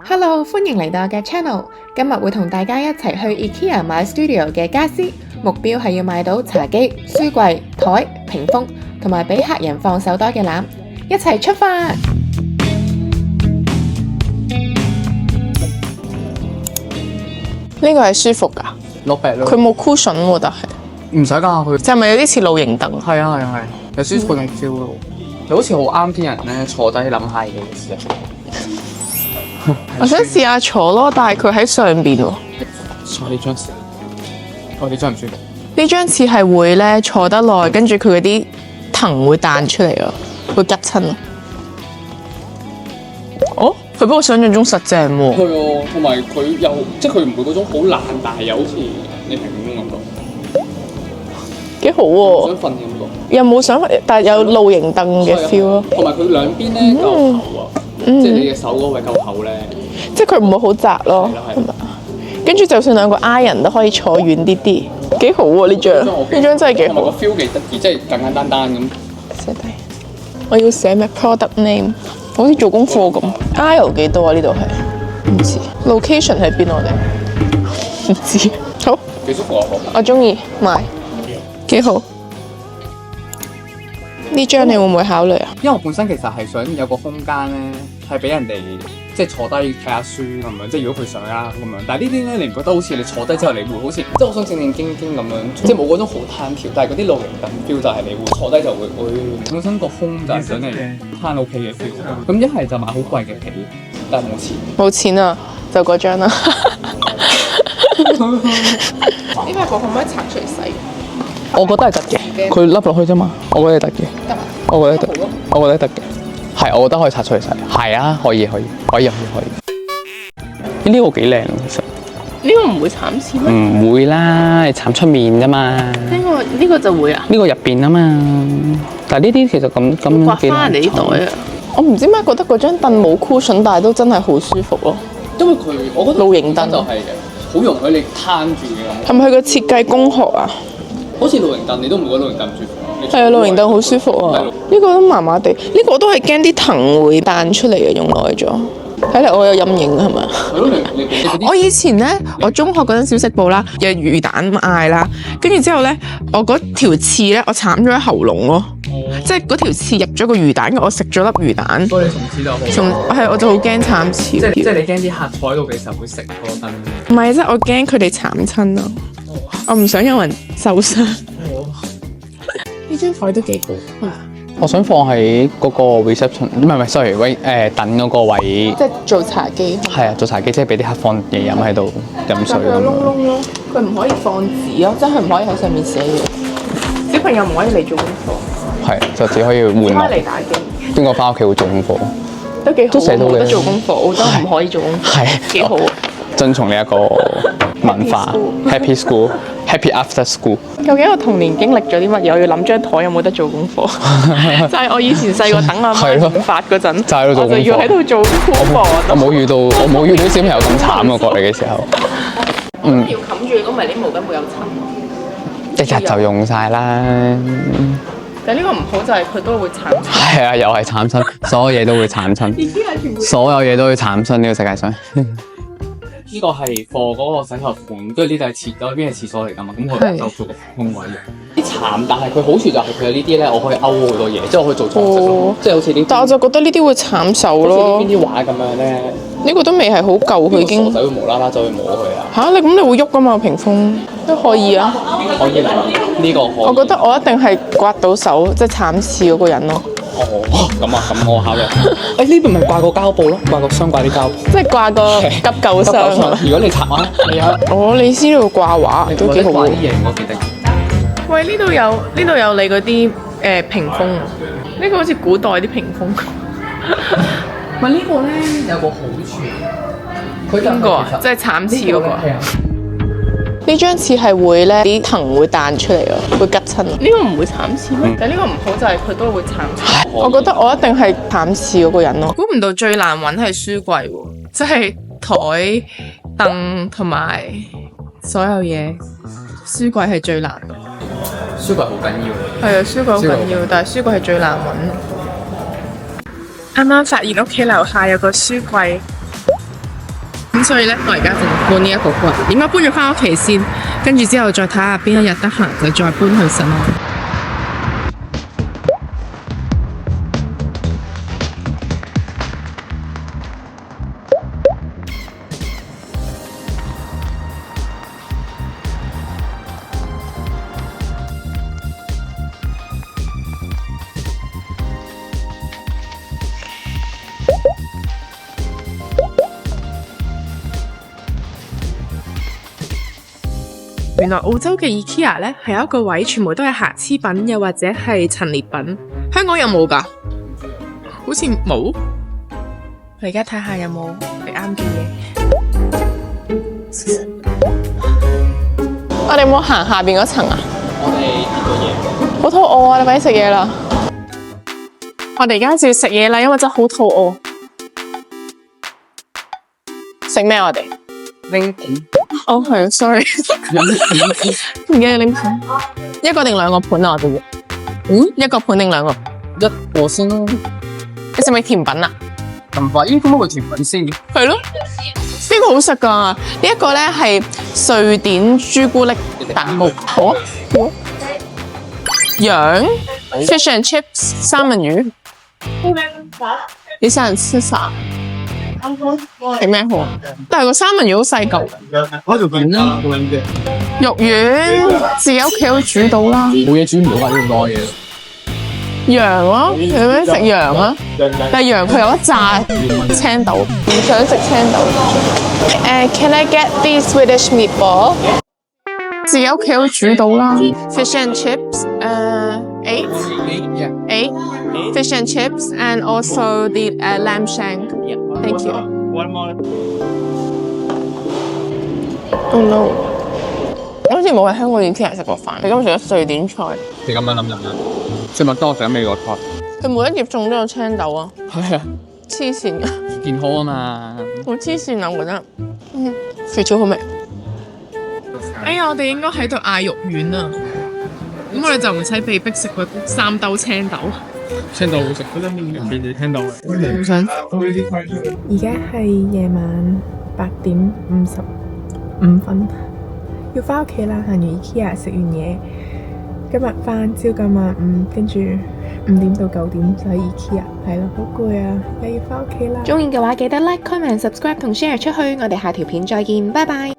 Hello，歡迎嚟到我嘅 channel。今日會同大家一齊去 IKEA 買 Studio 嘅家私，目標係要買到茶几、書櫃、台、屏風，同埋俾客人放手袋嘅籃。一齊出發！呢個係舒服㗎，落壁咯。佢冇 cushion 喎，但係唔使㗎，佢就係咪有啲似露營凳？係啊，有舒服嘅 feel 咯。你好似好啱啲人咧坐低諗下嘢嘅時候。我想試下坐咯，但係佢喺上邊喎。坐呢張先，呢張唔舒服。呢張似係會咧坐得耐，跟住佢嗰啲藤會彈出嚟咯，會拮親咯。哦，佢比我想象中實淨喎。係啊，同埋佢又即係佢唔會嗰種好懶，但係又好似你平咁感覺。幾好喎！想瞓嘅感覺。又冇想，但係有露營凳嘅 feel 咯。同埋佢兩邊咧夠厚啊，即係你嘅手嗰位夠厚咧。即係佢唔會好窄咯。跟住就算兩個 I 人都可以坐遠啲啲，幾好喎呢張。呢張真係幾好。同埋個 feel 幾得意，即係簡簡單單咁。寫低，我要寫咩 product name，好似做功課咁。aisle 幾多啊？呢度係唔知。location 喺邊我哋唔知。好，幾舒服啊！我中意買，幾好。呢張你會唔會考慮啊？因為我本身其實係想有個空間咧，係俾人哋即係坐低睇下書咁樣，即係如果佢想啦咁樣。但係呢啲咧，你唔覺得好似你坐低之後，你會好似即係我想正正經經咁樣，即係冇嗰種好攤條。但係嗰啲露營凳 feel 就係你會坐低就會本身個胸就係想你攤 OK 嘅 feel。咁一係就買好貴嘅被，但係冇錢。冇錢啊，就嗰張啦。呢個可唔可以拆出嚟洗？我覺得係得嘅，佢笠落去啫嘛，我覺得係得嘅。得嘛？我覺得得，我覺得得嘅。係，我覺得可以拆出嚟洗。係啊，可以。呢個幾靚其實。呢個唔會慘錢咩？唔會啦，你慘出面啫嘛。呢個就會啊？呢個入邊啊嘛。但係呢啲其實咁刮翻人哋啲袋啊！我唔知咩覺得嗰張凳冇 cushion，但係都真係好舒服咯。因為佢，我覺得露營凳就係好容許你攤住嘅。係咪佢個設計工學啊？好似露營凳，你都唔覺得露營凳唔舒服？係啊，露營凳好舒服啊！呢個都麻麻地，呢個都係驚啲藤會彈出嚟嘅，用耐咗。睇嚟我有陰影係咪？係咯，你我以前咧，我中學嗰陣小食部啦，有魚蛋嗌啦，跟住之後咧，我嗰條刺咧，我慘咗喺喉嚨咯，即係嗰條刺入咗個魚蛋，我食咗粒魚蛋。所以你從此就好。我就好驚慘刺。即係你驚啲客坐喺度嘅時候會食嗰個燈。唔係，即係我驚佢哋慘親啊！我唔想有人受傷。呢張台都幾好。我想放喺嗰個 reception，唔係，sorry，等嗰個位。即係做茶几。係啊，做茶几即係俾啲客放嘢飲喺度飲水咁樣。窿咯，佢唔可以放紙咯，即係佢唔可以喺上面寫嘢。小朋友唔可以嚟做功課。係，就只可以換落。只可以嚟打機。邊個翻屋企會做功課？都幾好。都寫到嘅。冇得做功課，澳洲唔可以做功課。係。幾好。遵從呢一個文化 ，Happy School，Happy After School。究竟我童年經歷咗啲乜嘢？我要諗張台有冇得做功課。就係我以前細個等阿媽剪髮嗰陣，我就要喺度做功課。我冇遇到小朋友咁慘啊！過嚟嘅時候，要冚住，如果唔係啲毛巾會有塵。一日就用晒啦。但係呢個唔好就係佢都會慘親。係啊，又係慘親，所有嘢都會慘親。所有嘢都會慘親呢個世界上。呢個係貨嗰個洗頭盤，跟住呢度係嗰邊係廁所嚟㗎嘛，咁我就做個空位嘅。啲慘，但係佢好處就係佢有呢啲咧，我可以勾好多嘢，即係我可以做裝飾咯，即係好似呢。但我就覺得呢啲會慘手咯。好似呢邊啲畫咁樣咧。呢個都未係好舊，佢已經。傻仔會無啦啦走去摸佢啊！嚇，你咁你會喐㗎嘛？屏風都可以啊。可以嚟呢個可以。我覺得我一定係刮到手，即係慘刺嗰個人咯。哦，咁我考慮。呢邊咪掛個膠布咯，掛個箱掛啲膠布。即係掛個急救箱。如果你插畫，你知道掛畫都幾好喎。我記得。喂，呢度有你嗰啲屏風，呢個好似古代啲屏風。咪呢個咧有個好處，佢邊個啊？即係慘刺嗰個。係啊。呢張似係會咧啲藤會彈出嚟咯，會拮親。呢個唔會慘刺咩？但係呢個唔好就係佢都會慘刺。我覺得我一定係慘刺嗰個人咯。估唔到最難揾係書櫃喎，即係台凳同埋所有嘢。書櫃係最難。書櫃好緊要。係啊，書櫃好緊要，但係書櫃係最難揾。啱啱發現屋企樓下有個書櫃，咁所以咧，我而家就搬呢一個過嚟，點解搬咗翻屋企先？跟住之後再睇下邊一日得閒就再搬去新安。原來澳洲嘅 IKEA 咧係有一個位，全部都係瑕疵品，又或者係陳列品。香港有冇㗎？好似冇。我而家睇下有冇你啱嘅嘢。我哋有冇行下邊嗰層啊？我哋呢個嘢，好肚餓啊！你快啲食嘢啦！我哋而家就要食嘢啦，因為真係好肚餓。食咩我哋？拎盤。哦，係啊 ，sorry。唔記得拎盤。一個定兩個盤啊？我哋要。一個盤定兩個？一個先咯。你食唔食甜品啊？咁快？咦，點解會甜品先嘅？係咯。呢個好食㗎。呢一個咧係瑞典朱古力蛋糕。好啊。羊 fish and chips 三文魚。你想吃啥？係咩好？但係個三文魚好細嚿。肉丸啦，肉丸自己屋企都煮到啦。冇嘢煮唔到啊！呢咁多嘢。羊咯，你有咩食羊啊？但係羊佢有一炸青豆，唔想食青豆。Can I get the Swedish meatball？ 自己屋企都煮到啦。Fish and chips， eight fish and chips and also the lamb shank. Thank you. One more. Oh no！ 我好似冇喺香港IKEA食過飯，你今日食咗瑞典菜。你咁樣諗人啊？食麥當勞食美國菜。佢每一碟餸都有青豆啊！係啊，黐線㗎，健康啊嘛。好黐線啊！我覺得，肥咗好味。哎呀，我哋應該喺度嗌肉丸啊！咁我哋就唔使被逼食嗰3兜青豆。青豆好食，嗰陣面俾你聽到嘅。唔想。而家係夜晚8:55，要翻屋企啦。行完 IKEA 食完嘢，今日翻朝9晚5，跟住5點到9點就喺 IKEA，係咯，好攰啊！又要翻屋企啦。鍾意嘅話記得 like、comment、subscribe 同 share 出去。我哋下條片再見，拜拜。